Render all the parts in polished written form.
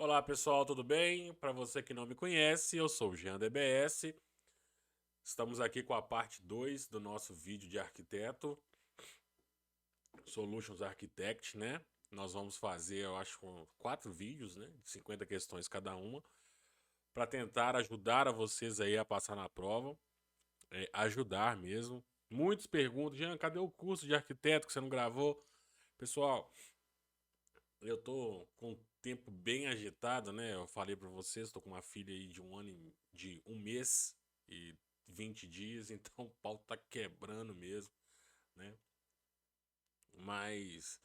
Olá pessoal, tudo bem? Para você que não me conhece, eu sou o Jean DBS. Estamos aqui com a parte 2 do nosso vídeo de arquiteto, Solutions Architect, né? Nós vamos fazer, eu acho, 4 vídeos, né? De 50 questões cada uma, para tentar ajudar a vocês aí a passar na prova. Ajudar mesmo. Muitos perguntam, Jean, cadê o curso de arquiteto que você não gravou? Pessoal, eu tô com o tempo bem agitado, né? Eu falei pra vocês, tô com uma filha aí de de um mês e 20 dias, então o pau tá quebrando mesmo, né? Mas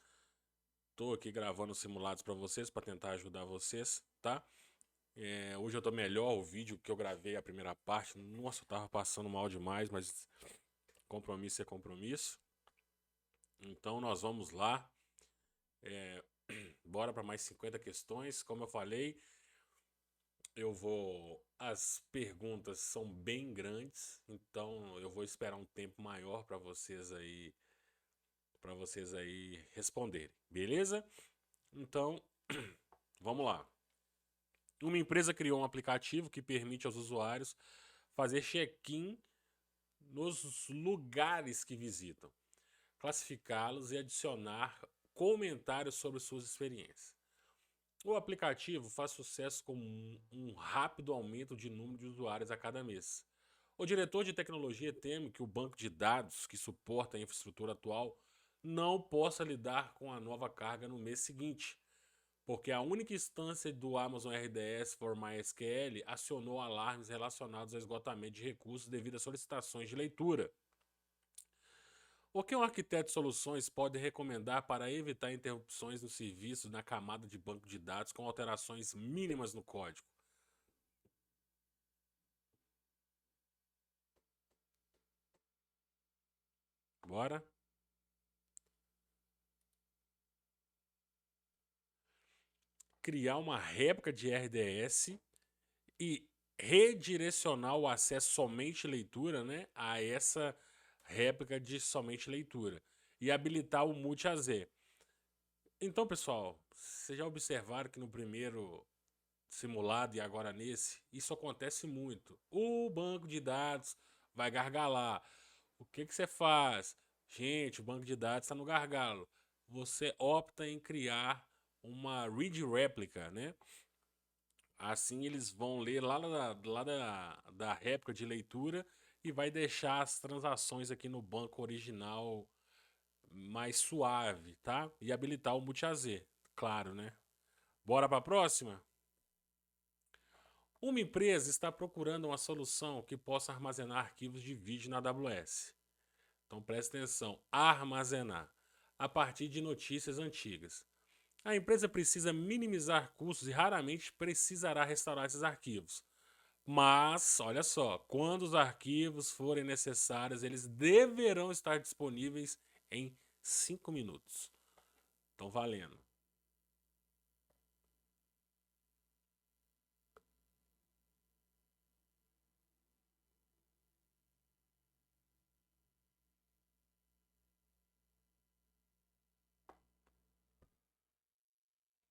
tô aqui gravando simulados pra vocês, pra tentar ajudar vocês, tá? Hoje eu tô melhor, o vídeo que eu gravei a primeira parte, nossa, eu tava passando mal demais, mas compromisso é compromisso. Então nós vamos lá, bora pra mais 50 questões, como eu falei. As perguntas são bem grandes, então eu vou esperar um tempo maior para vocês aí responderem, beleza? Então, vamos lá. Uma empresa criou um aplicativo que permite aos usuários fazer check-in nos lugares que visitam, classificá-los e adicionar comentários sobre suas experiências. O aplicativo faz sucesso com um rápido aumento de número de usuários a cada mês. O diretor de tecnologia teme que o banco de dados que suporta a infraestrutura atual não possa lidar com a nova carga no mês seguinte, porque a única instância do Amazon RDS for MySQL acionou alarmes relacionados ao esgotamento de recursos devido a solicitações de leitura. O que um arquiteto de soluções pode recomendar para evitar interrupções no serviço na camada de banco de dados com alterações mínimas no código? Bora? Criar uma réplica de RDS e redirecionar o acesso somente leitura, né, a essa réplica de somente leitura e habilitar o multi-AZ. Então, pessoal, vocês já observaram que no primeiro simulado e agora nesse, isso acontece muito. O banco de dados vai gargalar. O que que você faz? Gente, o banco de dados está no gargalo. Você opta em criar uma read réplica, né? Assim eles vão ler da réplica de leitura e vai deixar as transações aqui no banco original mais suave, tá? E habilitar o multi-AZ, claro, né? Bora para a próxima? Uma empresa está procurando uma solução que possa armazenar arquivos de vídeo na AWS. Então preste atenção, armazenar a partir de notícias antigas. A empresa precisa minimizar custos e raramente precisará restaurar esses arquivos. Mas, olha só, quando os arquivos forem necessários, eles deverão estar disponíveis em 5 minutos. Estão valendo.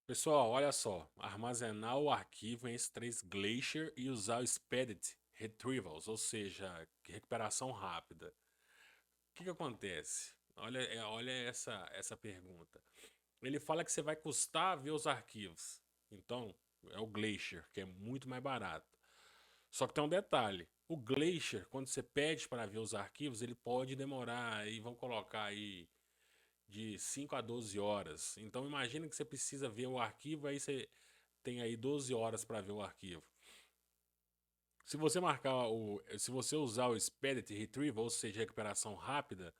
Pessoal, olha só. Armazenar o arquivo em S3 Glacier e usar o Spedit Retrievals, ou seja, recuperação rápida. O que acontece? Olha essa pergunta. Ele fala que você vai custar ver os arquivos. Então, é o Glacier, que é muito mais barato. Só que tem um detalhe. O Glacier, quando você pede para ver os arquivos, ele pode demorar aí, vamos colocar aí de 5 a 12 horas. Então imagina que você precisa ver o arquivo, aí você tem aí 12 horas para ver o arquivo. Se você usar o Expedit Retrieval, ou seja, recuperação rápida,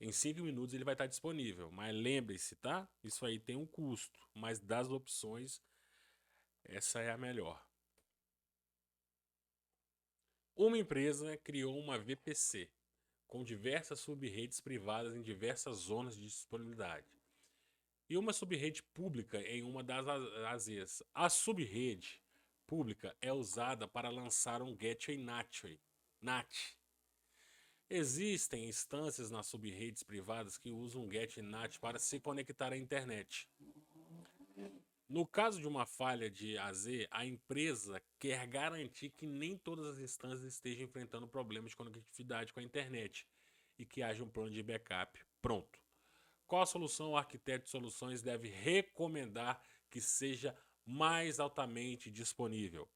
em 5 minutos ele vai estar disponível. Mas lembre-se, tá? Isso aí tem um custo, mas das opções, essa é a melhor. Uma empresa criou uma VPC com diversas sub-redes privadas em diversas zonas de disponibilidade e uma sub-rede pública em uma das AZs. A sub-rede pública é usada para lançar um gateway NAT. Existem instâncias nas sub-redes privadas que usam um gateway NAT para se conectar à internet. No caso de uma falha de AZ, a empresa quer garantir que nem todas as instâncias estejam enfrentando problemas de conectividade com a internet e que haja um plano de backup pronto. Qual a solução o arquiteto de soluções deve recomendar que seja mais altamente disponível?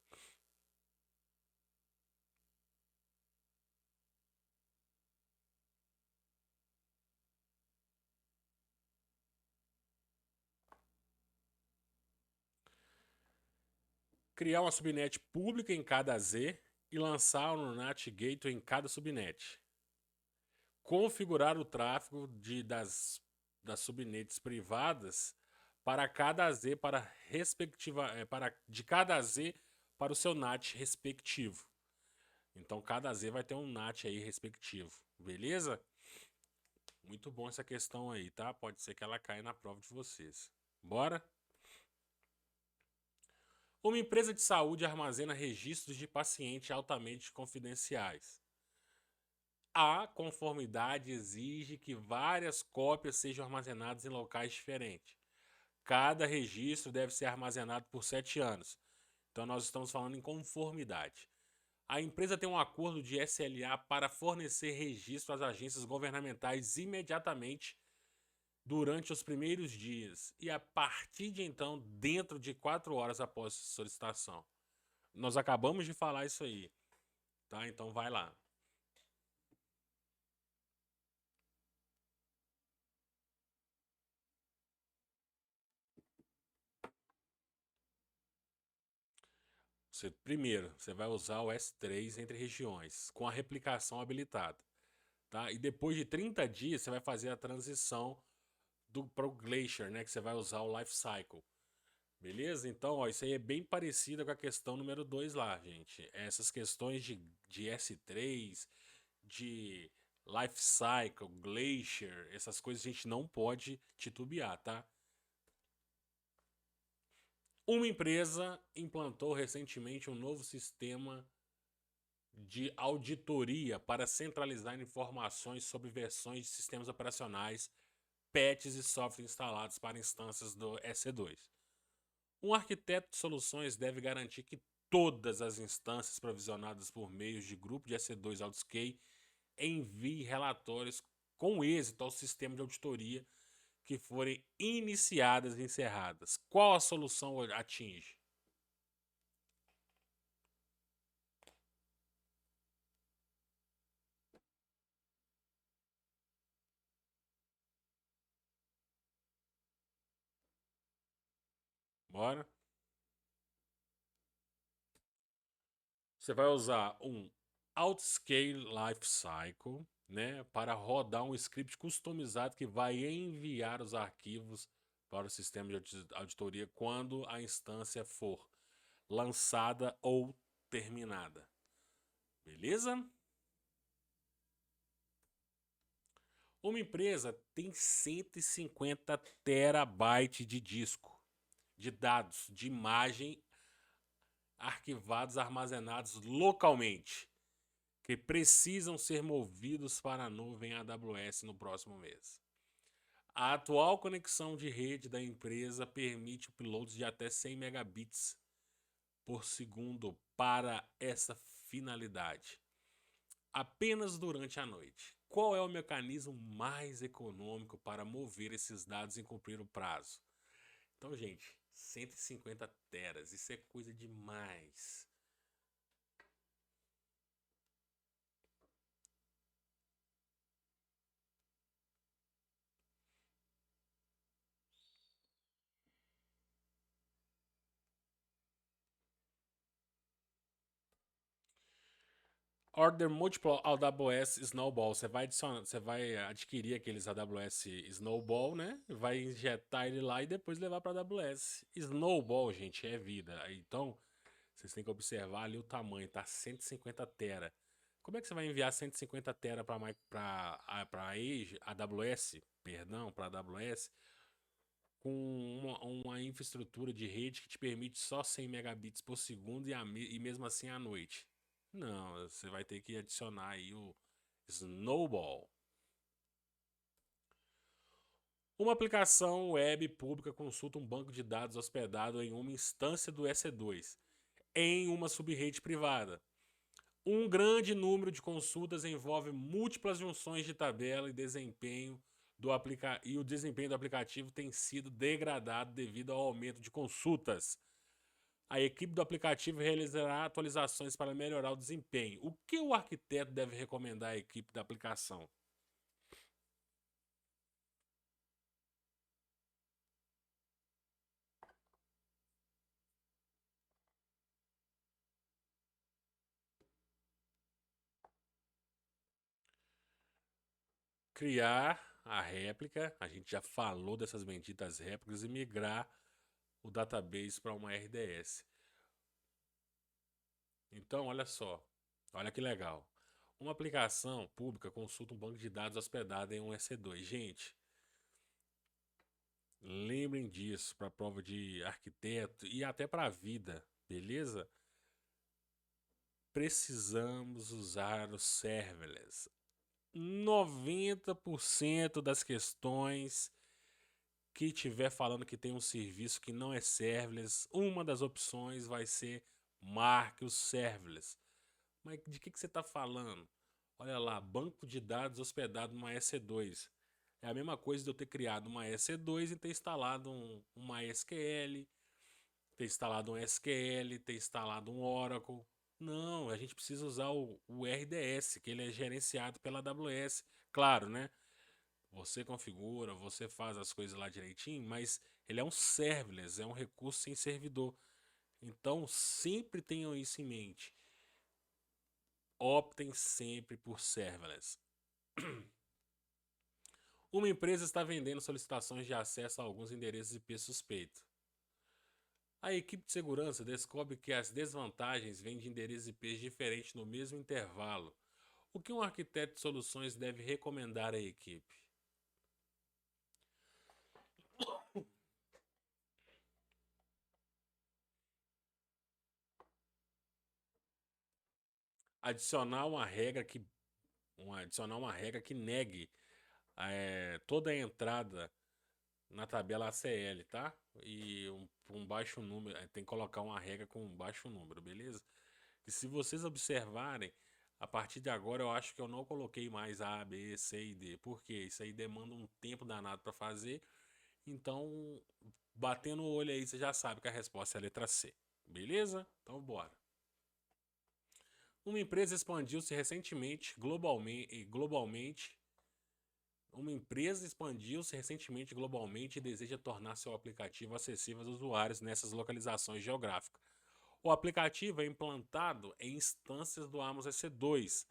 Criar uma subnet pública em cada Z e lançar um NAT Gateway em cada subnet. Configurar o tráfego das subnets privadas para cada Z de cada Z para o seu NAT respectivo. Então cada Z vai ter um NAT aí respectivo, beleza? Muito bom essa questão aí, tá? Pode ser que ela caia na prova de vocês. Bora? Uma empresa de saúde armazena registros de pacientes altamente confidenciais. A conformidade exige que várias cópias sejam armazenadas em locais diferentes. Cada registro deve ser armazenado por 7 anos. Então nós estamos falando em conformidade. A empresa tem um acordo de SLA para fornecer registro às agências governamentais imediatamente durante os primeiros dias e a partir de então, dentro de 4 horas após solicitação. Nós acabamos de falar isso aí, tá? Então vai lá. Primeiro, você vai usar o S3 entre regiões, com a replicação habilitada. Tá? E depois de 30 dias, você vai fazer a transição para o Glacier, né? Que você vai usar o Life Cycle. Beleza? Então, ó, isso aí é bem parecido com a questão número 2 lá, gente. Essas questões de S3, de Life Cycle, Glacier, essas coisas a gente não pode titubear, tá? Uma empresa implantou recentemente um novo sistema de auditoria para centralizar informações sobre versões de sistemas operacionais, patches e software instalados para instâncias do EC2. Um arquiteto de soluções deve garantir que todas as instâncias provisionadas por meio de grupo de EC2 AudScale enviem relatórios com êxito ao sistema de auditoria que forem iniciadas e encerradas. Qual a solução atinge? Bora? Você vai usar um Outscale Lifecycle, né, para rodar um script customizado que vai enviar os arquivos para o sistema de auditoria quando a instância for lançada ou terminada. Beleza? Uma empresa tem 150 terabytes de disco, de dados, de imagem arquivados, armazenados localmente, que precisam ser movidos para a nuvem AWS no próximo mês. A atual conexão de rede da empresa permite uploads de até 100 megabits por segundo para essa finalidade, apenas durante a noite. Qual é o mecanismo mais econômico para mover esses dados e cumprir o prazo? Então, gente, 150 teras, isso é coisa demais. Order Multiple AWS Snowball. Você vai adquirir aqueles AWS Snowball, né? Vai injetar ele lá e depois levar para AWS. Snowball, gente, é vida. Então, vocês têm que observar ali o tamanho, tá? 150 tera. Como é que você vai enviar 150 tera para AWS, perdão, para AWS, com uma infraestrutura de rede que te permite só 100 megabits por segundo e mesmo assim à noite? Não, você vai ter que adicionar aí o Snowball. Uma aplicação web pública consulta um banco de dados hospedado em uma instância do EC2, em uma subrede privada. Um grande número de consultas envolve múltiplas junções de tabela e o desempenho do aplicativo tem sido degradado devido ao aumento de consultas. A equipe do aplicativo realizará atualizações para melhorar o desempenho. O que o arquiteto deve recomendar à equipe da aplicação? Criar a réplica, a gente já falou dessas benditas réplicas, e migrar o database para uma RDS. Então, olha só, olha que legal. Uma aplicação pública consulta um banco de dados hospedado em um EC2. Gente, lembrem disso para a prova de arquiteto e até para a vida, beleza? Precisamos usar o serverless. 90% das questões que tiver falando que tem um serviço que não é serverless, uma das opções vai ser marque o serverless. Mas de que você está falando? Olha lá, banco de dados hospedado numa EC2. É a mesma coisa de eu ter criado uma EC2 e ter instalado um MySQL, ter instalado um SQL, ter instalado um Oracle. Não, a gente precisa usar o RDS, que ele é gerenciado pela AWS. Claro, né? Você configura, você faz as coisas lá direitinho, mas ele é um serverless, é um recurso sem servidor. Então, sempre tenham isso em mente. Optem sempre por serverless. Uma empresa está vendendo solicitações de acesso a alguns endereços IP suspeitos. A equipe de segurança descobre que as desvantagens vêm de endereços IP diferentes no mesmo intervalo. O que um arquiteto de soluções deve recomendar à equipe? Adicionar uma regra que, adicionar uma regra que negue toda a entrada na tabela ACL, tá? E um baixo número, tem que colocar uma regra com um baixo número, beleza? E se vocês observarem, a partir de agora eu acho que eu não coloquei mais A, B, C e D, porque isso aí demanda um tempo danado para fazer. Então, batendo o olho aí, você já sabe que a resposta é a letra C, beleza? Então, bora. Uma empresa expandiu-se recentemente, globalmente. Uma empresa expandiu-se recentemente globalmente e deseja tornar seu aplicativo acessível aos usuários nessas localizações geográficas. O aplicativo é implantado em instâncias do Amos EC2,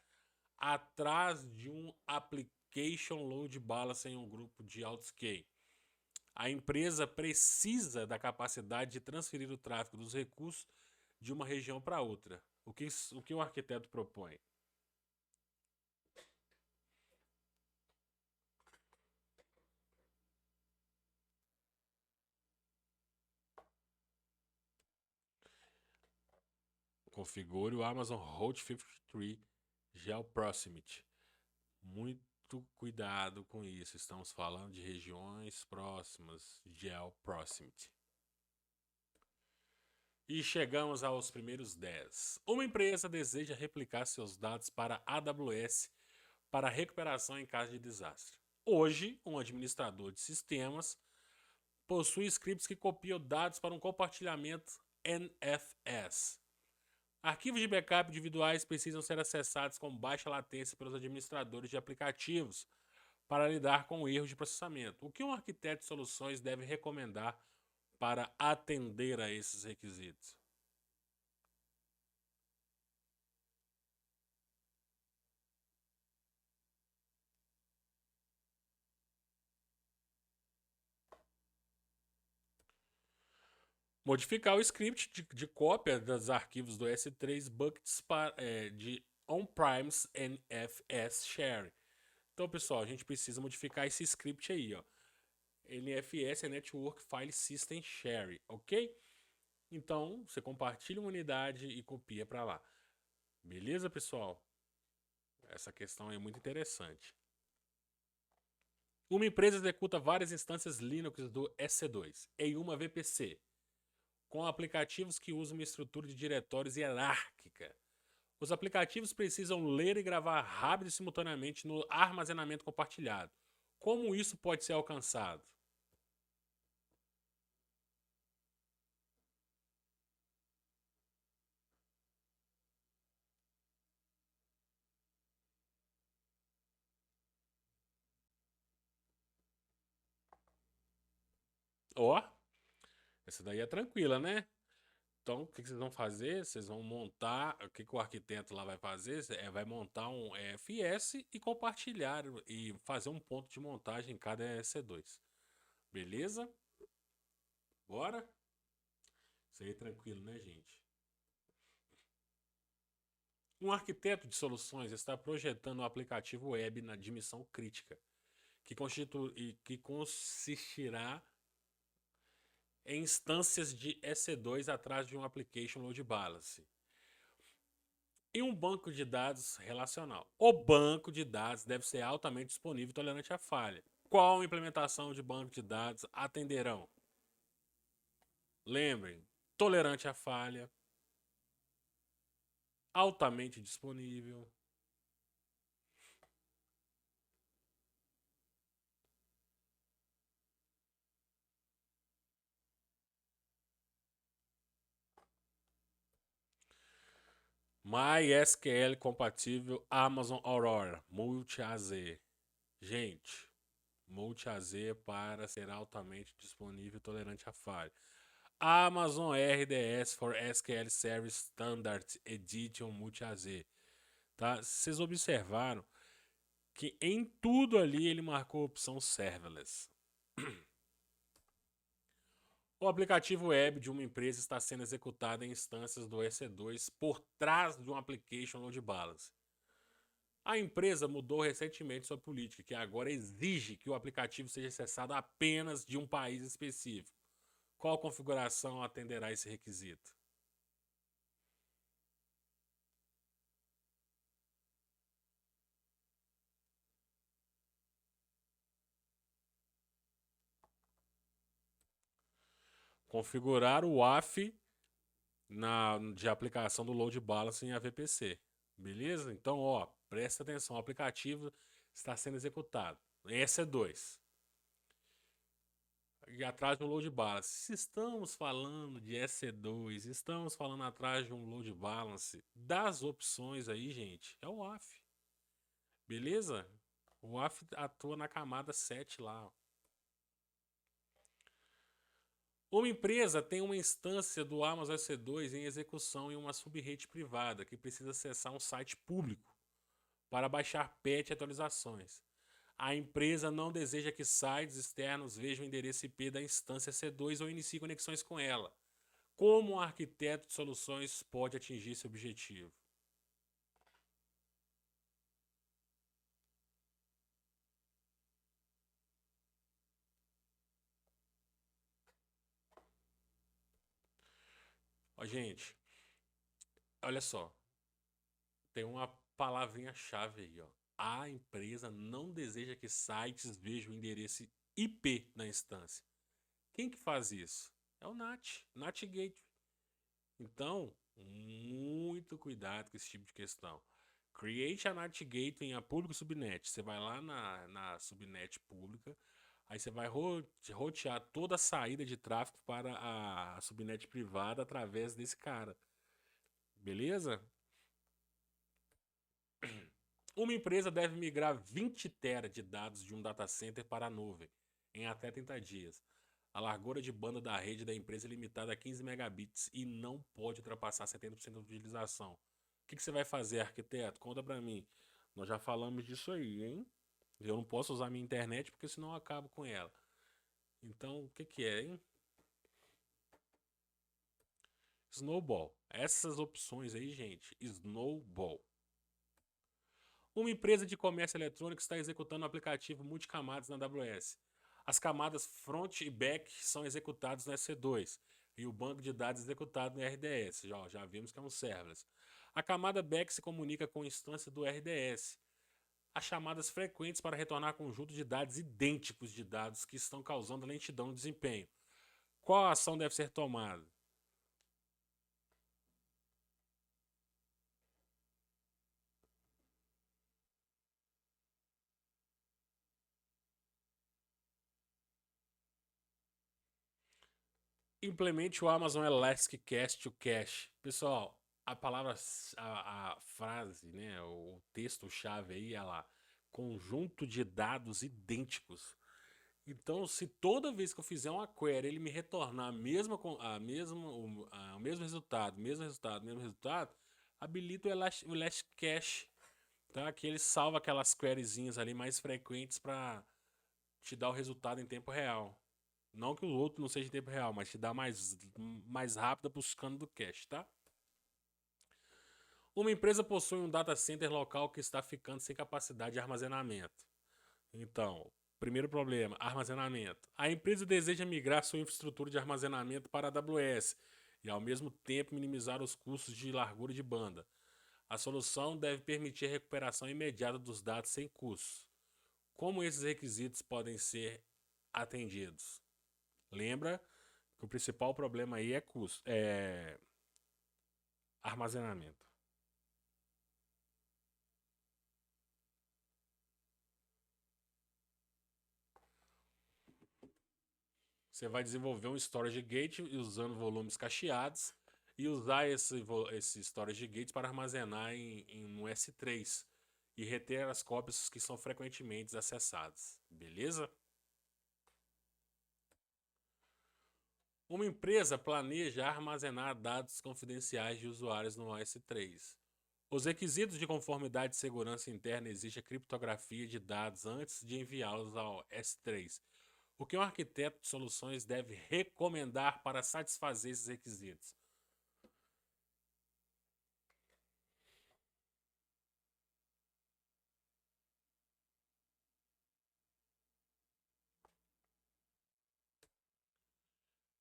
atrás de um Application Load Balancer em um grupo de autoscale. A empresa precisa da capacidade de transferir o tráfego dos recursos de uma região para outra. O que o arquiteto propõe? Configure o Amazon Route 53 Geo Proximity. Muito cuidado com isso. Estamos falando de regiões próximas, Geo Proximity. E chegamos aos primeiros 10. Uma empresa deseja replicar seus dados para AWS para recuperação em caso de desastre. Hoje, um administrador de sistemas possui scripts que copiam dados para um compartilhamento NFS. Arquivos de backup individuais precisam ser acessados com baixa latência pelos administradores de aplicativos para lidar com erros de processamento. O que um arquiteto de soluções deve recomendar para atender a esses requisitos? Modificar o script de cópia dos arquivos do S3 buckets de on-premise NFS share. Então, pessoal, a gente precisa modificar esse script aí, ó. NFS é Network File System Share, ok? Então, você compartilha uma unidade e copia para lá. Beleza, pessoal? Essa questão é muito interessante. Uma empresa executa várias instâncias Linux do EC2 em uma VPC, com aplicativos que usam uma estrutura de diretórios hierárquica. Os aplicativos precisam ler e gravar rápido e simultaneamente no armazenamento compartilhado. Como isso pode ser alcançado? Ó, essa daí é tranquila, né? Então, o que vocês vão fazer? Vocês vão montar. O que o arquiteto lá vai fazer? Vai montar um FS e compartilhar e fazer um ponto de montagem em cada EC2. Beleza? Bora? Isso aí é tranquilo, né, gente? Um arquiteto de soluções está projetando um aplicativo web na dimensão crítica, que consistirá em instâncias de EC2 atrás de um application load balance e um banco de dados relacional. O banco de dados deve ser altamente disponível e tolerante à falha. Qual implementação de banco de dados atenderão? Lembrem, tolerante à falha, altamente disponível. MySQL compatível Amazon Aurora Multi-AZ. Gente, Multi-AZ para ser altamente disponível e tolerante à falha. Amazon RDS for SQL Service Standard Edition Multi-AZ. Tá? Vocês observaram que em tudo ali ele marcou a opção serverless. O aplicativo web de uma empresa está sendo executado em instâncias do EC2 por trás de um application load balance. A empresa mudou recentemente sua política, que agora exige que o aplicativo seja acessado apenas de um país específico. Qual configuração atenderá esse requisito? Configurar o WAF de aplicação do load balance em AVPC. Beleza? Então, ó, presta atenção, o aplicativo está sendo executado. EC2. E atrás de um load balance. Se estamos falando de EC2, estamos falando atrás de um load balance, das opções aí, gente, é o WAF. Beleza? O WAF atua na camada 7 lá. Ó. Uma empresa tem uma instância do Amazon EC2 em execução em uma subrede privada que precisa acessar um site público para baixar patch e atualizações. A empresa não deseja que sites externos vejam o endereço IP da instância C2 ou iniciem conexões com ela. Como um arquiteto de soluções pode atingir esse objetivo? Ó, gente, olha só. Tem uma palavrinha-chave aí, ó. A empresa não deseja que sites vejam o endereço IP na instância. Quem que faz isso? É o NAT, NAT Gateway. Então, muito cuidado com esse tipo de questão. Create a NAT Gateway em a público subnet. Você vai lá na subnet pública, aí você vai rotear toda a saída de tráfego para a subnet privada através desse cara. Beleza? Uma empresa deve migrar 20 TB de dados de um data center para a nuvem em até 30 dias. A largura de banda da rede da empresa é limitada a 15 megabits e não pode ultrapassar 70% da utilização. O que você vai fazer, arquiteto? Conta pra mim. Nós já falamos disso aí, hein? Eu não posso usar minha internet porque senão eu acabo com ela. Então, o que é, hein? Snowball. Essas opções aí, gente. Snowball. Uma empresa de comércio eletrônico está executando um aplicativo multicamadas na AWS. As camadas front e back são executadas no EC2 e o banco de dados executado no RDS. Já vimos que é um serverless. A camada back se comunica com a instância do RDS. as chamadas frequentes para retornar conjunto de dados idênticos de dados que estão causando lentidão no desempenho. Qual ação deve ser tomada? Implemente o Amazon Elastic Cache to Cache. Pessoal, a palavra, a frase, né, o texto-chave aí é lá, conjunto de dados idênticos. Então, se toda vez que eu fizer uma query ele me retornar o mesmo resultado, mesmo resultado, habilita o Elastic Cache, tá? Que ele salva aquelas queryzinhas ali mais frequentes para te dar o resultado em tempo real. Não que o outro não seja em tempo real, mas te dá mais rápido buscando do cache, tá? Uma empresa possui um data center local que está ficando sem capacidade de armazenamento. Então, primeiro problema, armazenamento. A empresa deseja migrar sua infraestrutura de armazenamento para a AWS e, ao mesmo tempo, minimizar os custos de largura de banda. A solução deve permitir a recuperação imediata dos dados sem custos. Como esses requisitos podem ser atendidos? Lembra que o principal problema aí é custo, é armazenamento. Você vai desenvolver um storage gate usando volumes cacheados e usar esse storage gate para armazenar no S3 e reter as cópias que são frequentemente acessadas, beleza? Uma empresa planeja armazenar dados confidenciais de usuários no S3. Os requisitos de conformidade e segurança interna exigem a criptografia de dados antes de enviá-los ao S3. O que um arquiteto de soluções deve recomendar para satisfazer esses requisitos?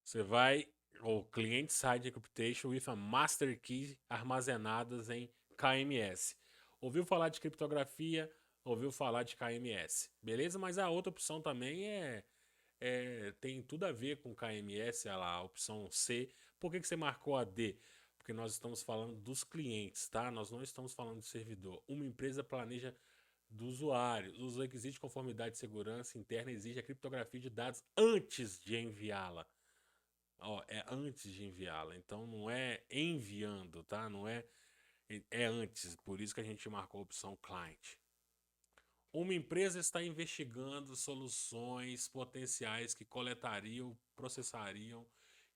Você vai o Client Side Encryptation with a Master Key armazenadas em KMS. Ouviu falar de criptografia? Ouviu falar de KMS, beleza? Mas a outra opção também tem tudo a ver com KMS, a opção C. Por que você marcou a D? Porque nós estamos falando dos clientes, tá? Nós não estamos falando de servidor. Uma empresa planeja do usuário. Os requisitos de conformidade e segurança interna exigem a criptografia de dados antes de enviá-la. Ó, é antes de enviá-la. Então não é enviando, tá? Não é é antes. Por isso que a gente marcou a opção client. Uma empresa está investigando soluções potenciais que coletariam, processariam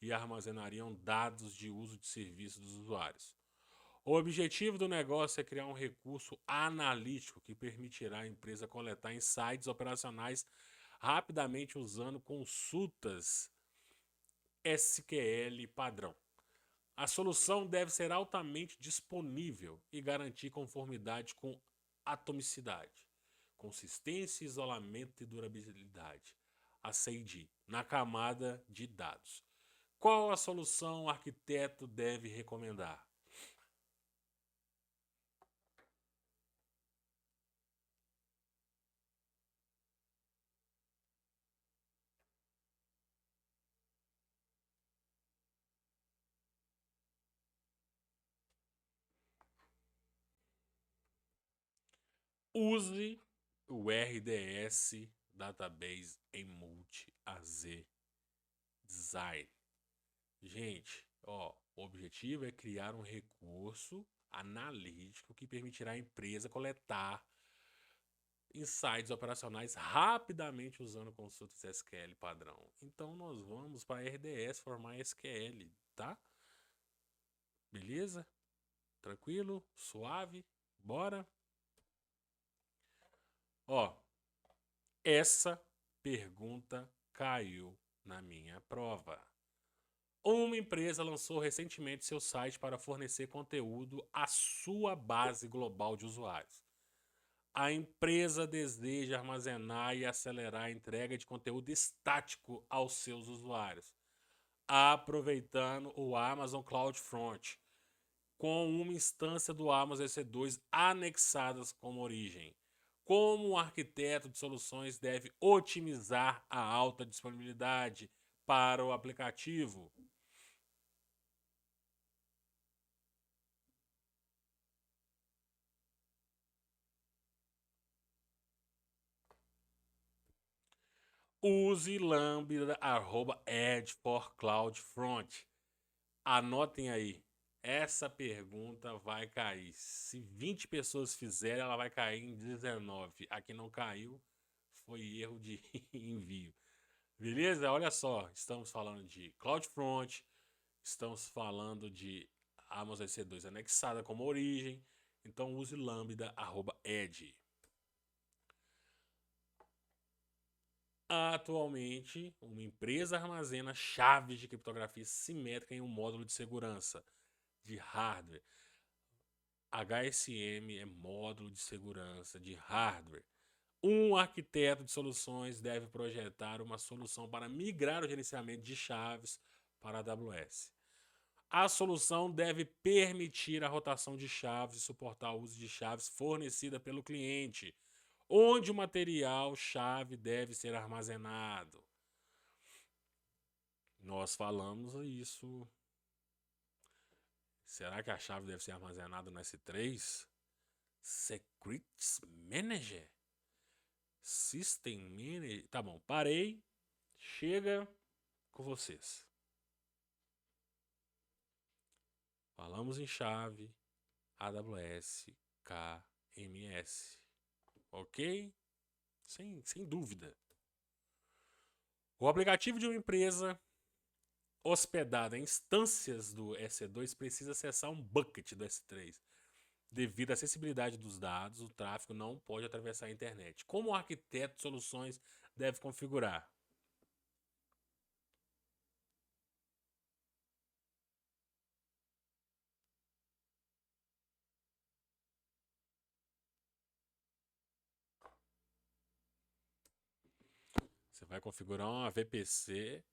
e armazenariam dados de uso de serviços dos usuários. O objetivo do negócio é criar um recurso analítico que permitirá à empresa coletar insights operacionais rapidamente usando consultas SQL padrão. A solução deve ser altamente disponível e garantir conformidade com atomicidade, consistência, isolamento e durabilidade, a CID, na camada de dados. Qual a solução o arquiteto deve recomendar? Use o RDS Database em Multi-AZ Design. Gente, ó, o objetivo é criar um recurso analítico que permitirá à empresa coletar insights operacionais rapidamente usando consultas SQL padrão. Então nós vamos para RDS formar SQL, tá? Beleza? Tranquilo? Suave? Bora? Ó, essa pergunta caiu na minha prova. Uma empresa lançou recentemente seu site para fornecer conteúdo à sua base global de usuários. A empresa deseja armazenar e acelerar a entrega de conteúdo estático aos seus usuários, aproveitando o Amazon CloudFront, com uma instância do Amazon EC2 anexadas como origem. Como o arquiteto de soluções deve otimizar a alta disponibilidade para o aplicativo? Use Lambda @edge for CloudFront. Anotem aí. Essa pergunta vai cair. Se 20 pessoas fizerem, ela vai cair em 19. A que não caiu foi erro de envio. Beleza? Olha só. Estamos falando de CloudFront. Estamos falando de Amazon EC2 anexada como origem. Então use Lambda @edge. Atualmente, uma empresa armazena chaves de criptografia simétrica em um módulo de segurança de hardware. HSM é módulo de segurança de hardware. Um arquiteto de soluções deve projetar uma solução para migrar o gerenciamento de chaves para a AWS. A solução deve permitir a rotação de chaves e suportar o uso de chaves fornecida pelo cliente, onde o material-chave deve ser armazenado. Nós falamos isso. Será que a chave deve ser armazenada no S3? Secrets Manager? System Manager? Tá bom, parei. Chega com vocês. Falamos em chave, AWS, KMS. Ok? Sem dúvida. O aplicativo de uma empresa hospedada em instâncias do EC2 precisa acessar um bucket do S3. Devido à acessibilidade dos dados, o tráfego não pode atravessar a internet. Como o arquiteto de soluções deve configurar? Você vai configurar uma VPC,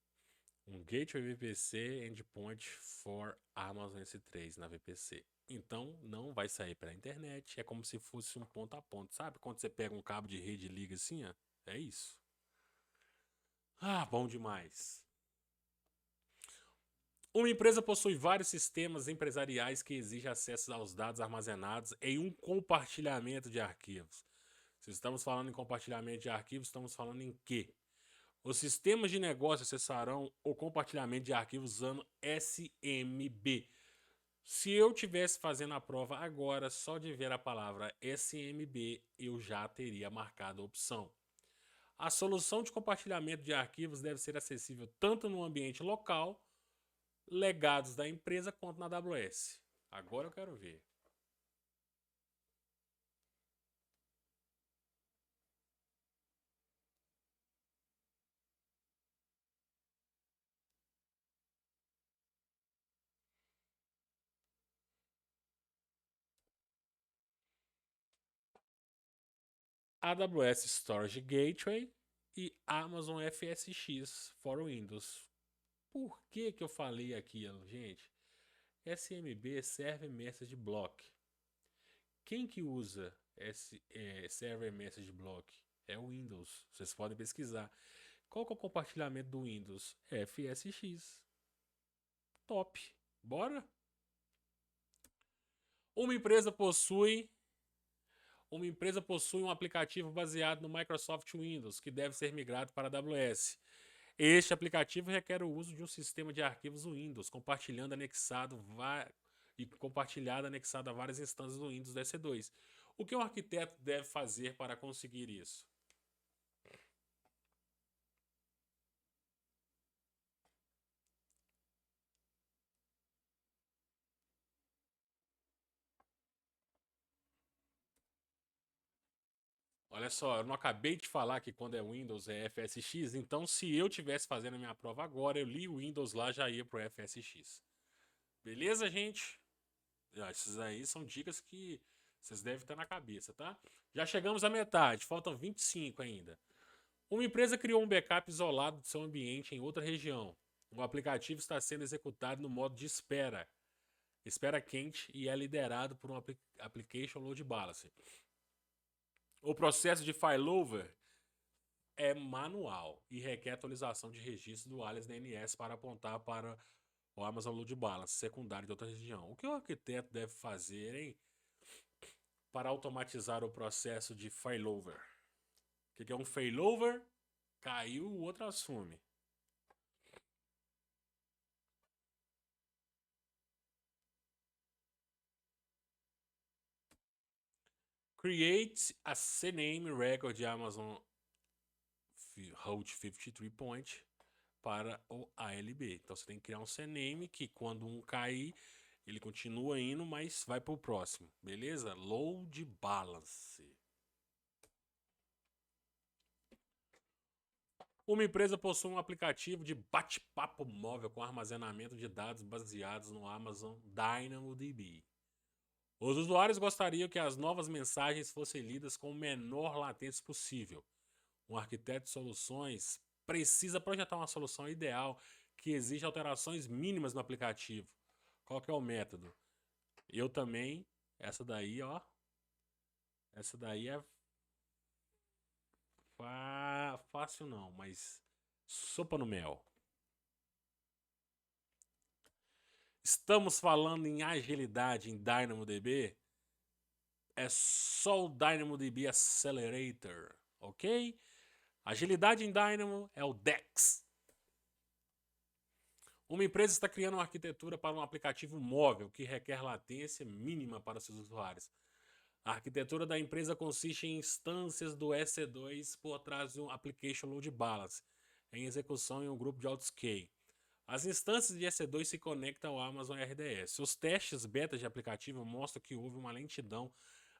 um Gateway VPC Endpoint for Amazon S3 na VPC. Então, não vai sair pela internet. É como se fosse um ponto a ponto. Sabe quando você pega um cabo de rede e liga assim? Ó? É isso. Ah, bom demais. Uma empresa possui vários sistemas empresariais que exigem acesso aos dados armazenados em um compartilhamento de arquivos. Se estamos falando em compartilhamento de arquivos, estamos falando em quê? Os sistemas de negócio acessarão o compartilhamento de arquivos usando SMB. Se eu tivesse fazendo a prova agora, só de ver a palavra SMB, eu já teria marcado a opção. A solução de compartilhamento de arquivos deve ser acessível tanto no ambiente local, legados da empresa, quanto na AWS. Agora eu quero ver. AWS Storage Gateway e Amazon FSX for Windows. Por que eu falei aquilo, gente? SMB Server Message Block. Quem que usa esse Server Message Block? É o Windows. Vocês podem pesquisar. Qual que é o compartilhamento do Windows? FSX. Top. Bora? Uma empresa possui Uma empresa possui um aplicativo baseado no Microsoft Windows que deve ser migrado para a AWS. Este aplicativo requer o uso de um sistema de arquivos Windows, compartilhado anexado a várias instâncias do Windows do EC2. O que um arquiteto deve fazer para conseguir isso? Olha só, eu não acabei de falar que quando é Windows é FSX, então se eu tivesse fazendo a minha prova agora, eu li o Windows lá, já ia pro FSX. Beleza, gente? Essas aí são dicas que vocês devem ter na cabeça, tá? Já chegamos à metade, faltam 25 ainda. Uma empresa criou um backup isolado do seu ambiente em outra região. O aplicativo está sendo executado no modo de espera quente, e é liderado por um Application Load Balancer. O processo de failover é manual e requer atualização de registro do alias DNS para apontar para o Amazon Load Balance secundário de outra região. O que o arquiteto deve fazer, hein, para automatizar o processo de failover? O que é um failover? Caiu, o outro assume. Create a CNAME record de Amazon Route 53 Point para o ALB. Então você tem que criar um CNAME que quando um cair, ele continua indo, mas vai para o próximo. Beleza? Load Balance. Uma empresa possui um aplicativo de bate-papo móvel com armazenamento de dados baseados no Amazon DynamoDB. Os usuários gostariam que as novas mensagens fossem lidas com o menor latência possível. Um arquiteto de soluções precisa projetar uma solução ideal que exija alterações mínimas no aplicativo. Qual que é o método? Eu também, essa daí, ó, essa daí é fácil não, mas sopa no mel. Estamos falando em agilidade em DynamoDB? É só o DynamoDB Accelerator, ok? Agilidade em Dynamo é o DEX. Uma empresa está criando uma arquitetura para um aplicativo móvel que requer latência mínima para seus usuários. A arquitetura da empresa consiste em instâncias do EC2 por trás de um Application Load Balance, em execução em um grupo de autoscale. As instâncias de EC2 se conectam ao Amazon RDS. Os testes beta de aplicativo mostram que houve uma lentidão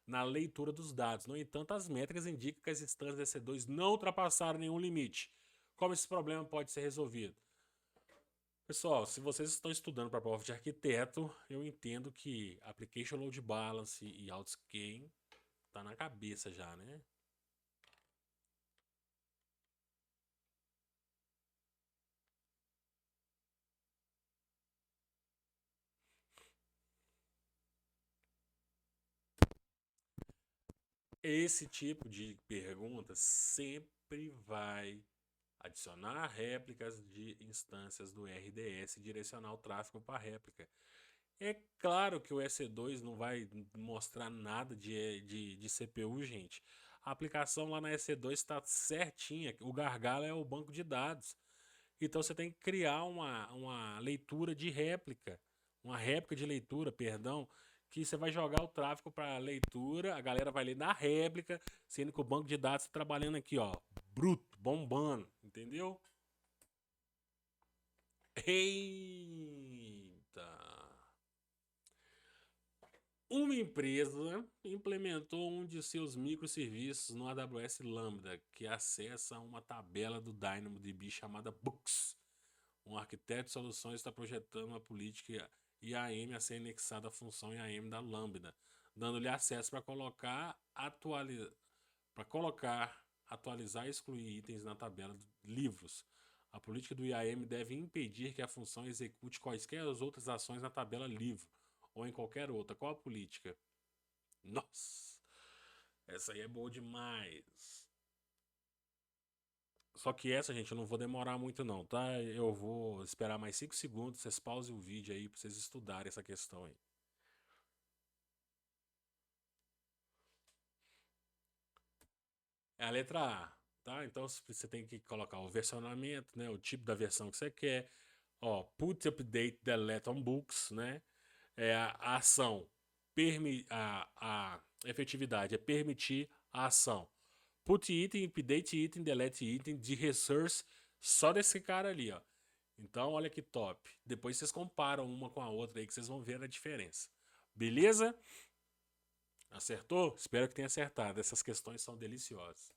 na leitura dos dados. No entanto, as métricas indicam que as instâncias de EC2 não ultrapassaram nenhum limite. Como esse problema pode ser resolvido? Pessoal, se vocês estão estudando para a prova de arquiteto, eu entendo que Application Load Balance e Autoscaling tá na cabeça já, né? Esse tipo de pergunta sempre vai adicionar réplicas de instâncias do RDS e direcionar o tráfego para a réplica. É claro que o EC2 não vai mostrar nada de CPU, gente. A aplicação lá na EC2 está certinha. O gargalo é o banco de dados. Então você tem que criar uma leitura de réplica. Uma réplica de leitura, perdão. Que você vai jogar o tráfego para leitura. A galera vai ler na réplica. Sendo que o banco de dados está trabalhando aqui, ó. Bruto, bombando. Entendeu? Eita! Uma empresa implementou um de seus microserviços no AWS Lambda, que acessa uma tabela do DynamoDB chamada Books. Um arquiteto de soluções está projetando uma política IAM a ser anexada à função IAM da Lambda, dando-lhe acesso para colocar, atualizar e excluir itens na tabela de livros. A política do IAM deve impedir que a função execute quaisquer outras ações na tabela livro ou em qualquer outra. Qual a política? Nossa, essa aí é boa demais. Só que essa, gente, eu não vou demorar muito não, tá? Eu vou esperar mais 5 segundos, vocês pausem o vídeo aí pra vocês estudarem essa questão aí. É a letra A, tá? Então você tem que colocar o versionamento, né? O tipo da versão que você quer. Ó, put update delete on books, né? É a ação, a efetividade é permitir a ação. Put item, update item, delete item de resource só desse cara ali, ó. Então, olha que top. Depois vocês comparam uma com a outra aí que vocês vão ver a diferença. Beleza? Acertou? Espero que tenha acertado. Essas questões são deliciosas.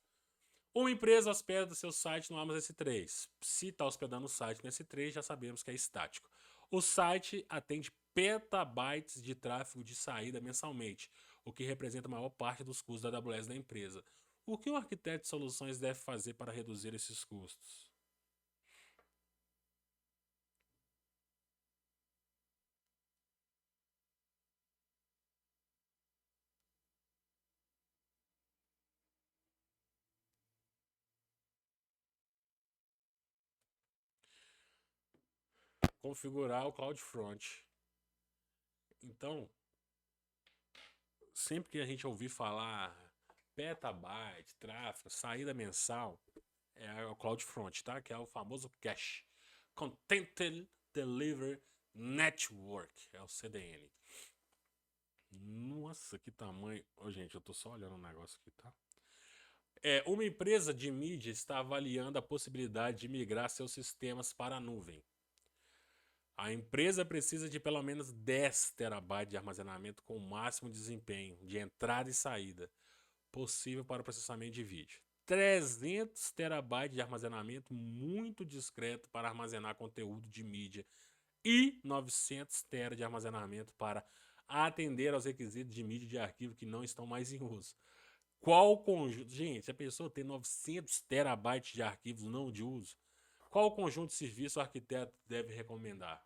Uma empresa hospeda seu site no Amazon S3. Se está hospedando o site no S3, já sabemos que é estático. O site atende petabytes de tráfego de saída mensalmente, o que representa a maior parte dos custos da AWS da empresa. O que o arquiteto de soluções deve fazer para reduzir esses custos? configurar o CloudFront. Então, sempre que a gente ouvir falar petabyte, tráfego, saída mensal, é o CloudFront, tá? Que é o famoso cache. Content Delivery Network, é o CDN. Nossa, que tamanho. Ô, gente, eu tô só olhando um negócio aqui, tá? Uma empresa de mídia está avaliando a possibilidade de migrar seus sistemas para a nuvem. A empresa precisa de pelo menos 10 terabytes de armazenamento com o máximo desempenho de entrada e saída possível para o processamento de vídeo. 300 terabytes de armazenamento muito discreto para armazenar conteúdo de mídia e 900 tera de armazenamento para atender aos requisitos de mídia de arquivo que não estão mais em uso. Qual conjunto... Gente, a pessoa tem 900 terabytes de arquivos não de uso. Qual conjunto de serviço o arquiteto deve recomendar?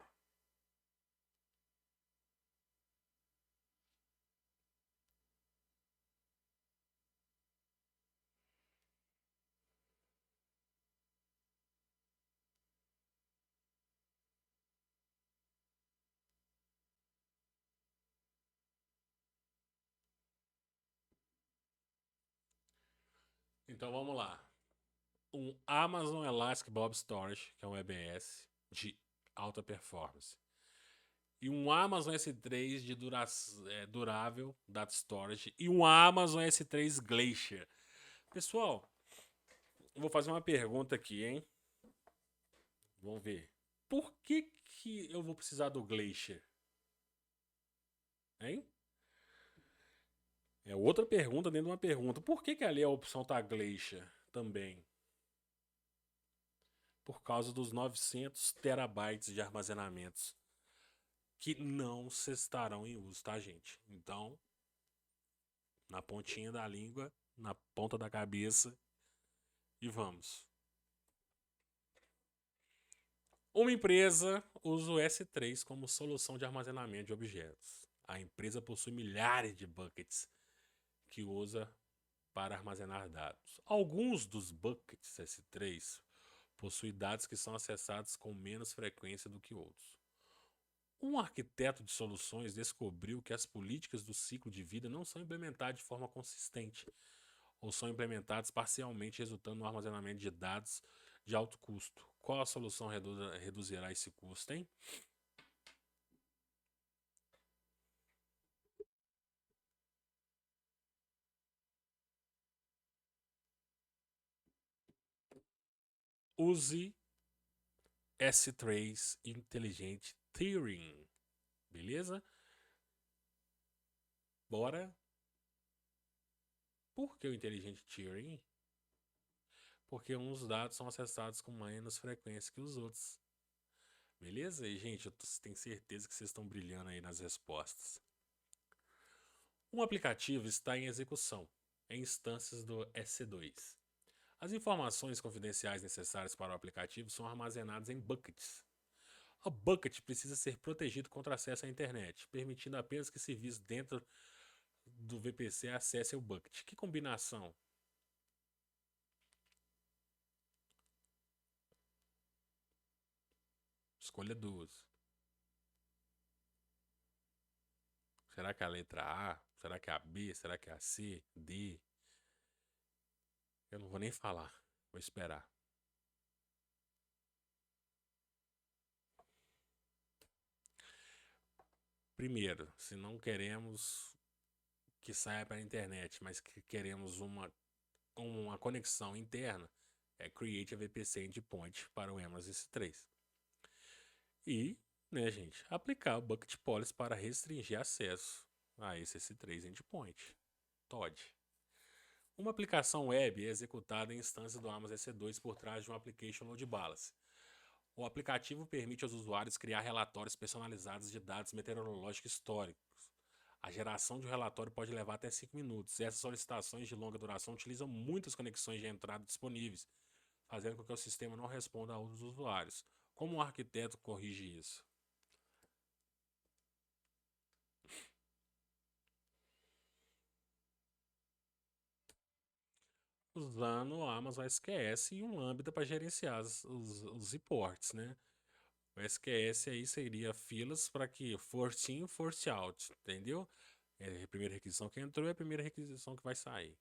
Então vamos lá. Um Amazon Elastic Blob Storage, que é um EBS de alta performance. E um Amazon S3 de durável Data Storage. E um Amazon S3 Glacier. Pessoal, eu vou fazer uma pergunta aqui, hein? Vamos ver. Por que eu vou precisar do Glacier? Hein? É outra pergunta dentro de uma pergunta. Por que ali a opção tá Glacier também? Por causa dos 900 terabytes de armazenamentos que não se estarão em uso, tá, gente? Então, na pontinha da língua, na ponta da cabeça e vamos. Uma empresa usa o S3 como solução de armazenamento de objetos. A empresa possui milhares de buckets que usa para armazenar dados. Alguns dos buckets S3 possuem dados que são acessados com menos frequência do que outros. Um arquiteto de soluções descobriu que as políticas do ciclo de vida não são implementadas de forma consistente ou são implementadas parcialmente, resultando no armazenamento de dados de alto custo. Qual a solução reduzirá esse custo, hein? Use S3 Intelligent Tiering. Beleza? Bora. Por que o Intelligent Tiering? Porque uns dados são acessados com menos frequência que os outros. Beleza? E, gente, eu tenho certeza que vocês estão brilhando aí nas respostas. Um aplicativo está em execução, em instâncias do EC2. As informações confidenciais necessárias para o aplicativo são armazenadas em buckets. O bucket precisa ser protegido contra acesso à internet, permitindo apenas que serviços dentro do VPC acessem o bucket. Que combinação? Escolha duas. Será que é a letra A? Será que é a B? Será que é a C? D? Eu não vou nem falar. Vou esperar. Primeiro, se não queremos que saia para a internet, mas que queremos uma conexão interna, é Create a VPC Endpoint para o Amazon S3. E, né, gente, aplicar o Bucket Policy para restringir acesso a esse S3 Endpoint. TOD. Uma aplicação web é executada em instância do Amazon EC2 por trás de um Application Load Balance. O aplicativo permite aos usuários criar relatórios personalizados de dados meteorológicos históricos. A geração de um relatório pode levar até 5 minutos. E essas solicitações de longa duração utilizam muitas conexões de entrada disponíveis, fazendo com que o sistema não responda aos usuários. Como um arquiteto corrige isso? Usando o Amazon SQS e um Lambda para gerenciar os reports, né? O SQS aí seria filas para que force in, force out, entendeu? É a primeira requisição que entrou é a primeira requisição que vai sair.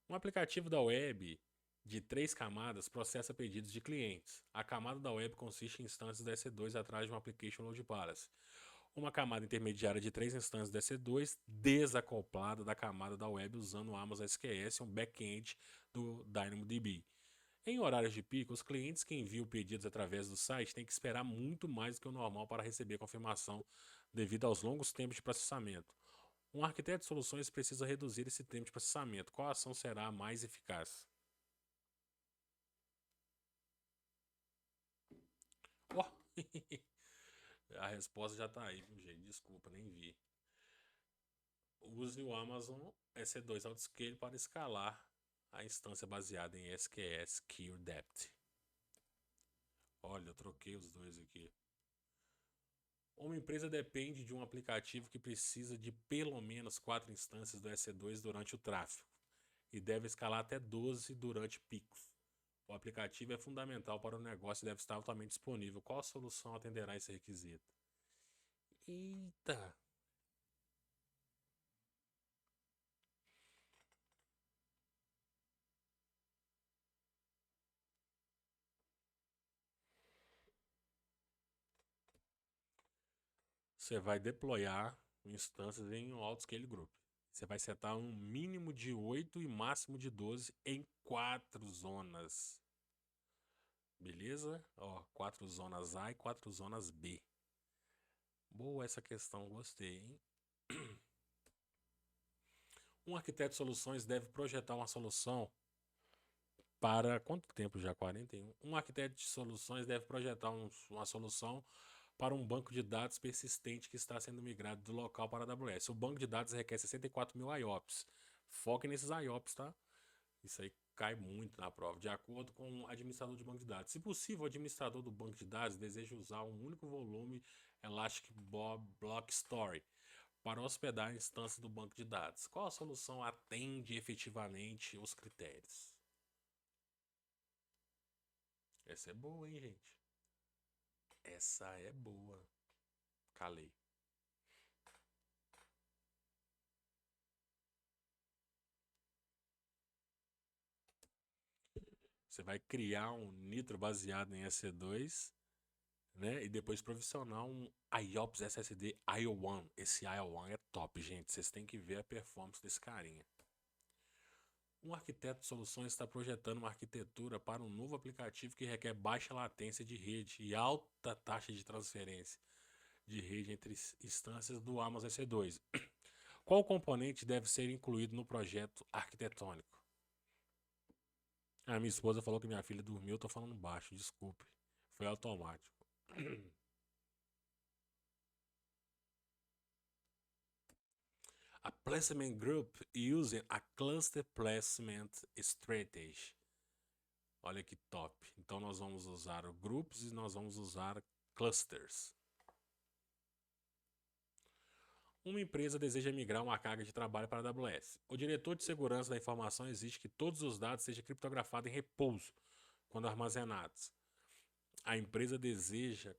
Um aplicativo da web de 3 camadas processa pedidos de clientes. A camada da web consiste em instâncias da EC2 atrás de um Application Load Balance. Uma camada intermediária de 3 instâncias da EC2 desacoplada da camada da web usando o Amazon SQS, um back-end do DynamoDB. Em horários de pico, os clientes que enviam pedidos através do site têm que esperar muito mais do que o normal para receber confirmação devido aos longos tempos de processamento. Um arquiteto de soluções precisa reduzir esse tempo de processamento. Qual ação será a mais eficaz? Oh! A resposta já está aí, gente. Desculpa, nem vi. Use o Amazon EC2 Autoscale para escalar a instância baseada em SQS QDepth. Olha, eu troquei os dois aqui. Uma empresa depende de um aplicativo que precisa de pelo menos 4 instâncias do EC2 durante o tráfego e deve escalar até 12 durante picos. O aplicativo é fundamental para o negócio e deve estar altamente disponível. Qual solução atenderá esse requisito? Eita! Você vai deployar instâncias em um Autoscale Group. Você vai setar um mínimo de 8 e máximo de 12 em 4 zonas. Beleza? Ó, 4 zonas A e 4 zonas B. Boa essa questão, gostei, hein? Um arquiteto de soluções deve projetar uma solução para. Quanto tempo já? 41? Um arquiteto de soluções deve projetar uma solução para um banco de dados persistente que está sendo migrado do local para a AWS. O banco de dados requer 64 mil IOPS. Foque nesses IOPS, tá? Isso aí cai muito na prova. De acordo com o administrador de banco de dados. Se possível, o administrador do banco de dados deseja usar um único volume Elastic Block Store para hospedar a instância do banco de dados. Qual a solução atende efetivamente os critérios? Essa é boa, hein, gente? Essa é boa. Calei. Você vai criar um Nitro baseado em EC2, né? E depois provisionar um IOPS SSD IO1. Esse IO1 é top, gente. Vocês têm que ver a performance desse carinha. Um arquiteto de soluções está projetando uma arquitetura para um novo aplicativo que requer baixa latência de rede e alta taxa de transferência de rede entre instâncias do Amazon EC2. Qual componente deve ser incluído no projeto arquitetônico? A minha esposa falou que minha filha dormiu, eu tô falando baixo, desculpe. Foi automático. A placement group using a cluster placement strategy. Olha que top. Então nós vamos usar o groups e nós vamos usar clusters. Uma empresa deseja migrar uma carga de trabalho para a AWS. O diretor de segurança da informação exige que todos os dados sejam criptografados em repouso quando armazenados. A empresa deseja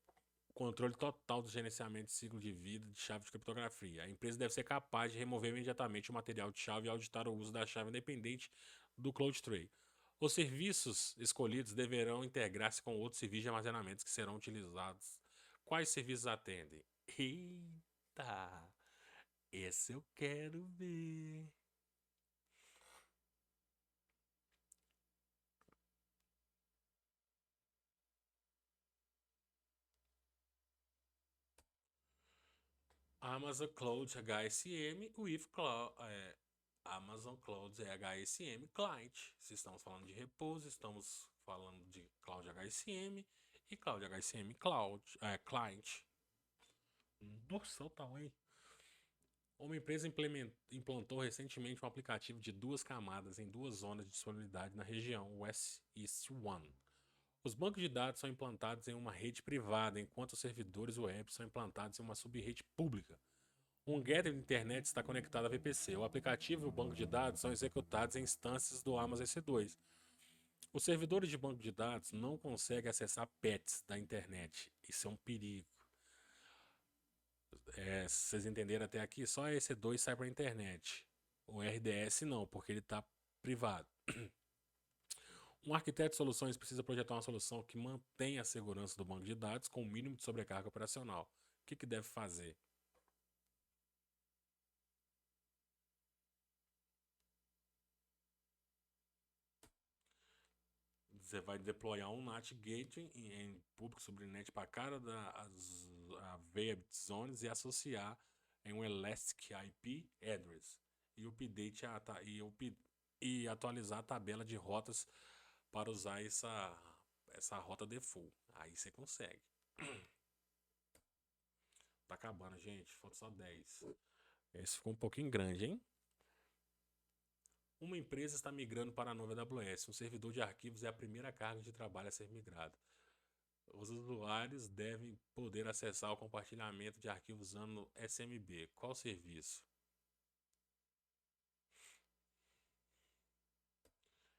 controle total do gerenciamento de ciclo de vida de chave de criptografia. A empresa deve ser capaz de remover imediatamente o material de chave e auditar o uso da chave independente do CloudTrail. Os serviços escolhidos deverão integrar-se com outros serviços de armazenamento que serão utilizados. Quais serviços atendem? Eita! Esse eu quero ver. Amazon Cloud HSM with Cloud, Amazon Cloud HSM Client. Se estamos falando de repouso, estamos falando de Cloud HSM e Cloud HSM Client. Nossa, o tamanho. Uma empresa implantou recentemente um aplicativo de 2 camadas em 2 zonas de disponibilidade na região West East One. Os bancos de dados são implantados em uma rede privada, enquanto os servidores web são implantados em uma subrede pública. Um gateway de internet está conectado a VPC. O aplicativo e o banco de dados são executados em instâncias do Amazon EC2. Os servidores de banco de dados não conseguem acessar pets da internet. Isso é um perigo. Se vocês entenderam até aqui, só a EC2 sai para a internet. O RDS não, porque ele está privado. Um arquiteto de soluções precisa projetar uma solução que mantenha a segurança do banco de dados com o mínimo de sobrecarga operacional. O que deve fazer? Você vai deployar um NAT Gateway em público subnet para cada a Variable Zones e associar em um Elastic IP Address e update e atualizar a tabela de rotas para usar essa rota default. Aí você consegue. Tá acabando, gente. Falta só 10. Esse ficou um pouquinho grande, hein? Uma empresa está migrando para a nuvem AWS. Um servidor de arquivos é a primeira carga de trabalho a ser migrada. Os usuários devem poder acessar o compartilhamento de arquivos usando SMB. Qual serviço?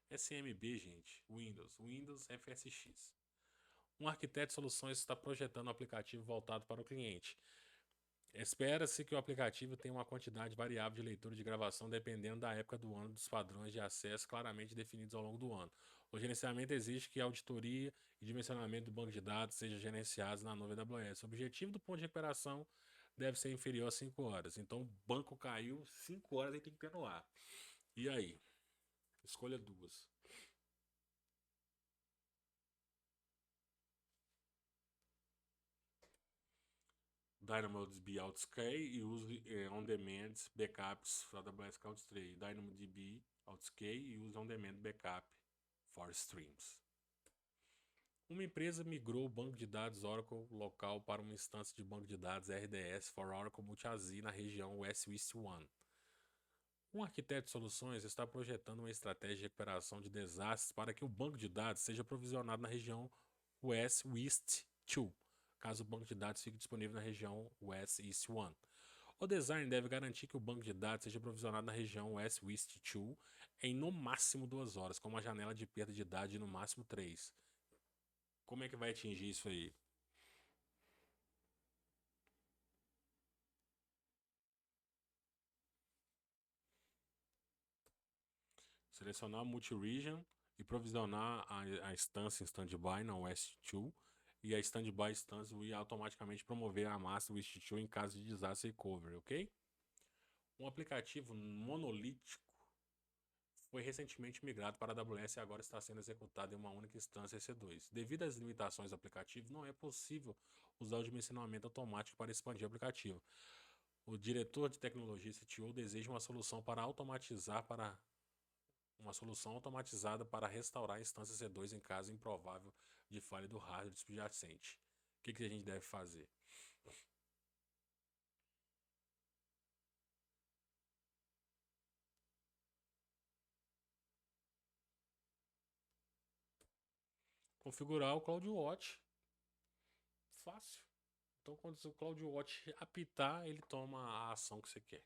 SMB, gente. Windows FSX. Um arquiteto de soluções está projetando um aplicativo voltado para o cliente. Espera-se que o aplicativo tenha uma quantidade variável de leitura e de gravação dependendo da época do ano e dos padrões de acesso claramente definidos ao longo do ano. O gerenciamento exige que a auditoria e dimensionamento do banco de dados sejam gerenciados na nuvem AWS. O objetivo do ponto de recuperação deve ser inferior a 5 horas. Então o banco caiu, 5 horas ele tem que ter no ar. E aí? Escolha duas. DynamoDB Outscale e use on-demand backups para AWS CloudStream. DynamoDB Outscale e use on-demand backup for streams. Uma empresa migrou o banco de dados Oracle local para uma instância de banco de dados RDS for Oracle Multi-AZ na região West East 1. Um arquiteto de soluções está projetando uma estratégia de recuperação de desastres para que o banco de dados seja provisionado na região West East 2, caso o banco de dados fique disponível na região West East 1. O design deve garantir que o banco de dados seja provisionado na região West East 2 em no máximo 2 horas, com uma janela de perda de dados de no máximo 3. Como é que vai atingir isso aí? Selecionar multi-region e provisionar a instância em standby na West 2 e a standby instance vai automaticamente promover a massa West 2 em caso de desastre recovery, ok? Um aplicativo monolítico foi recentemente migrado para a AWS e agora está sendo executado em uma única instância EC2. Devido às limitações do aplicativo, não é possível usar o dimensionamento automático para expandir o aplicativo. O diretor de tecnologia CTO deseja uma solução automatizada para restaurar a instância C2 em caso improvável de falha do hardware subjacente. O que a gente deve fazer? Configurar o CloudWatch. Fácil. Então, quando o CloudWatch apitar, ele toma a ação que você quer.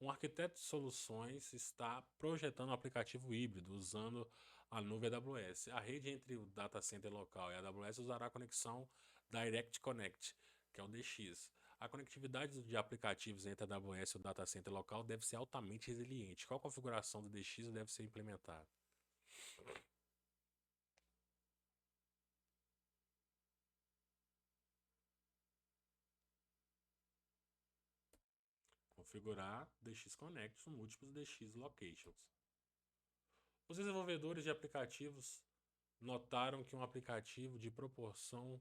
Um arquiteto de soluções está projetando um aplicativo híbrido usando a nuvem AWS. A rede entre o data center local e a AWS usará a conexão Direct Connect, que é o DX. A conectividade de aplicativos entre a AWS e o data center local deve ser altamente resiliente. Qual configuração do DX deve ser implementada? Configurar DX Connect com múltiplos DX Locations. Os desenvolvedores de aplicativos notaram que um aplicativo de proporção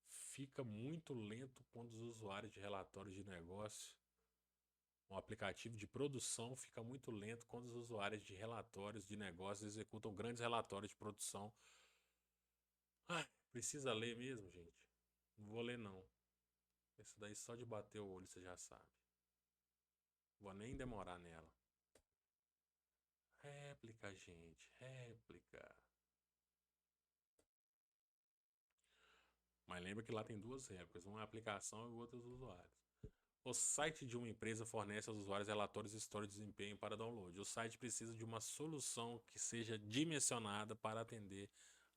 fica muito lento quando os usuários de relatórios de negócio. Um aplicativo de produção fica muito lento quando os usuários de relatórios de negócios executam grandes relatórios de produção. Ai, precisa ler mesmo, gente? Não vou ler não. Esse daí só de bater o olho você já sabe. Vou nem demorar nela. Réplica, gente, réplica. Mas lembra que lá tem duas réplicas, uma é a aplicação e o outro é os usuários. O site de uma empresa fornece aos usuários relatórios e histórias de desempenho para download. O site precisa de uma solução que seja dimensionada para atender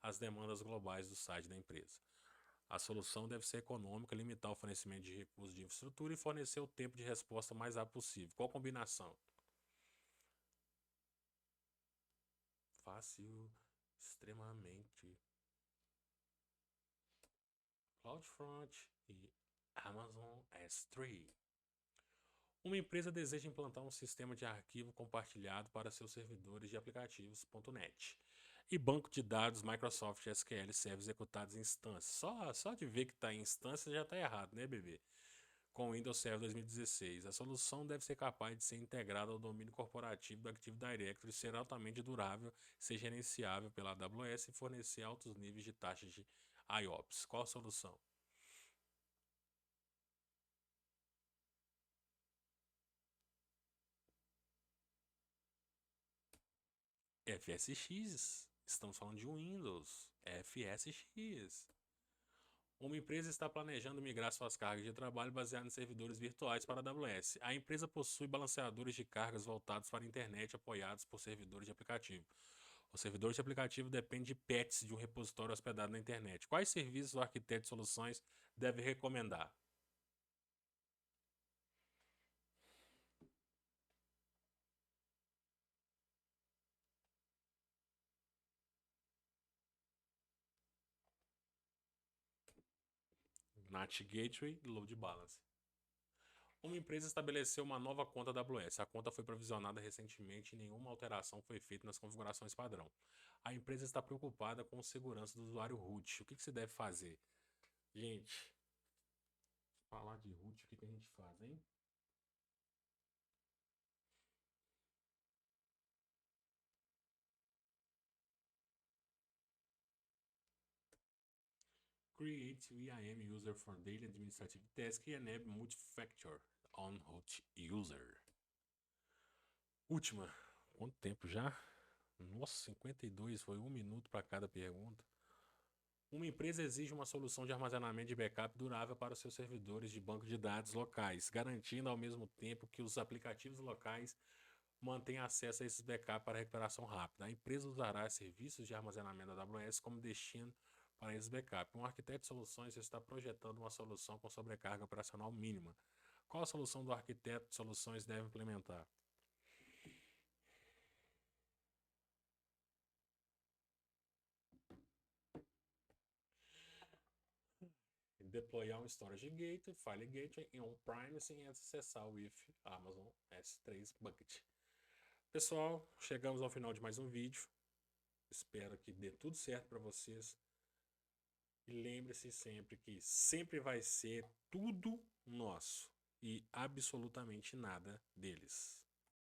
às demandas globais do site da empresa. A solução deve ser econômica, limitar o fornecimento de recursos de infraestrutura e fornecer o tempo de resposta mais rápido possível. Qual combinação? Fácil, extremamente. CloudFront e Amazon S3. Uma empresa deseja implantar um sistema de arquivo compartilhado para seus servidores de aplicativos.net e banco de dados Microsoft SQL Server executados em instâncias. Só de ver que está em instância já está errado, né, bebê? Com o Windows Server 2016. A solução deve ser capaz de ser integrada ao domínio corporativo do Active Directory, ser altamente durável, ser gerenciável pela AWS e fornecer altos níveis de taxas de IOPS. Qual a solução? FSX. Estamos falando de Windows. FSX. Uma empresa está planejando migrar suas cargas de trabalho baseadas em servidores virtuais para a AWS. A empresa possui balanceadores de cargas voltados para a internet apoiados por servidores de aplicativo. O servidor de aplicativo depende de patches de um repositório hospedado na internet. Quais serviços o arquiteto de soluções deve recomendar? NAT Gateway e Load Balance. Uma empresa estabeleceu uma nova conta AWS. A conta foi provisionada recentemente e nenhuma alteração foi feita nas configurações padrão. A empresa está preocupada com a segurança do usuário root. O que se deve fazer? Gente, falar de root, o que a gente faz, hein? Create VIM user for daily administrative task e enable multi-factor on root user. Última. Quanto tempo já? Nossa, 52, foi 1 minuto para cada pergunta. Uma empresa exige uma solução de armazenamento de backup durável para os seus servidores de banco de dados locais, garantindo ao mesmo tempo que os aplicativos locais mantenham acesso a esses backups para recuperação rápida. A empresa usará serviços de armazenamento da AWS como destino para esses backups. Um arquiteto de soluções está projetando uma solução com sobrecarga operacional mínima. Qual a solução do arquiteto de soluções deve implementar? Deployar um Storage Gateway, File Gateway em on-premise e acessar with Amazon S3 Bucket. Pessoal, chegamos ao final de mais um vídeo. Espero que dê tudo certo para vocês. E lembre-se sempre que sempre vai ser tudo nosso e absolutamente nada deles.